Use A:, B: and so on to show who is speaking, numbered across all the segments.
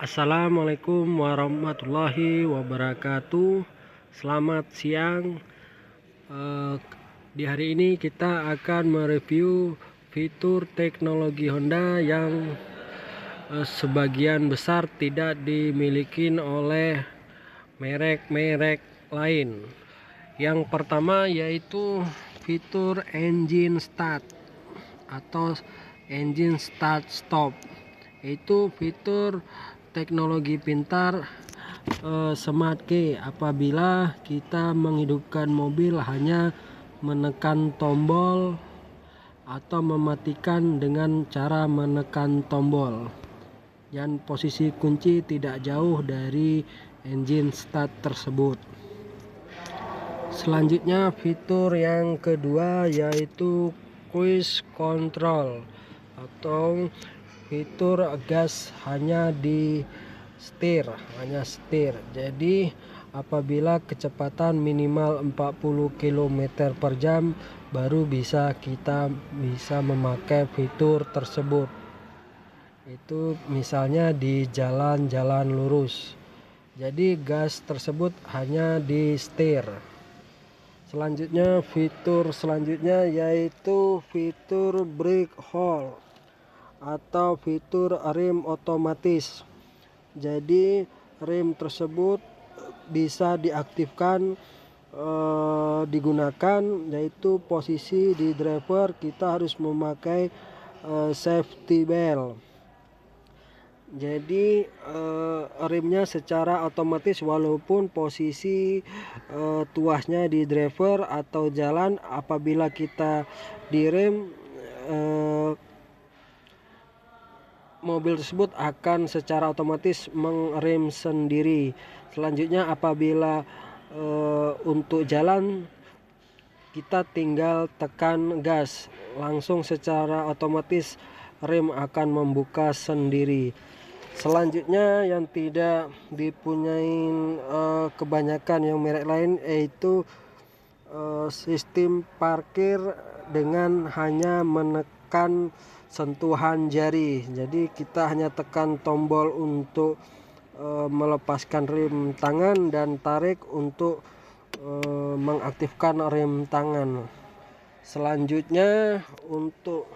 A: Assalamualaikum warahmatullahi wabarakatuh. Selamat siang. Di hari ini kita akan mereview fitur teknologi Honda yang sebagian besar tidak dimiliki oleh merek-merek lain. Yang pertama yaitu fitur engine start atau engine start stop. Itu fitur teknologi pintar Smart Key. Apabila kita menghidupkan mobil hanya menekan tombol atau mematikan dengan cara menekan tombol, dan posisi kunci tidak jauh dari engine start tersebut. Selanjutnya fitur yang kedua yaitu cruise control atau fitur gas hanya di setir. Jadi apabila kecepatan minimal 40 km per jam baru kita bisa memakai fitur tersebut. Itu misalnya di jalan-jalan lurus. Jadi gas tersebut hanya di setir. Fitur selanjutnya yaitu fitur brake hold atau fitur rem otomatis. Jadi rem tersebut bisa diaktifkan digunakan, yaitu posisi di driver kita harus memakai safety belt. Jadi remnya secara otomatis walaupun posisi tuasnya di driver atau jalan. Apabila kita direm, mobil tersebut akan secara otomatis mengerem sendiri. Selanjutnya apabila untuk jalan kita tinggal tekan gas, langsung secara otomatis rem akan membuka sendiri. Selanjutnya yang tidak dipunyai kebanyakan yang merek lain yaitu sistem parkir dengan hanya menekan sentuhan jari. Jadi kita hanya tekan tombol untuk melepaskan rem tangan dan tarik untuk mengaktifkan rem tangan. Selanjutnya untuk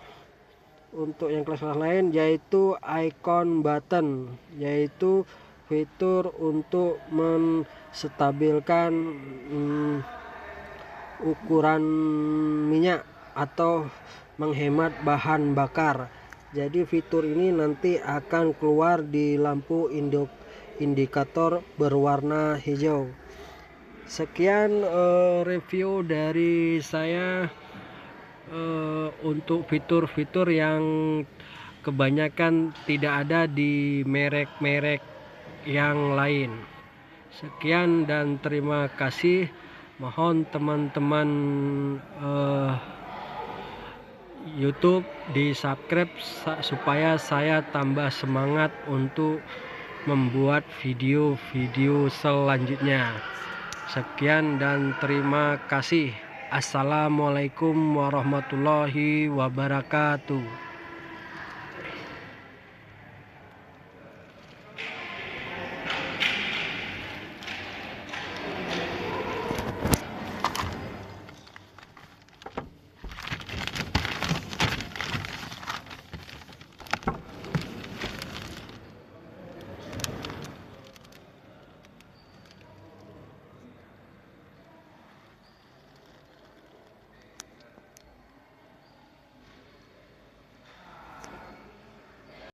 A: yang kelas lain yaitu icon button, yaitu fitur untuk menstabilkan ukuran minyak atau menghemat bahan bakar. Jadi fitur ini nanti akan keluar di lampu indikator berwarna hijau. Sekian review dari saya untuk fitur-fitur yang kebanyakan tidak ada di merek-merek yang lain. Sekian dan terima kasih. Mohon teman-teman YouTube di subscribe supaya saya tambah semangat untuk membuat video-video selanjutnya. Sekian dan terima kasih. Assalamualaikum warahmatullahi wabarakatuh.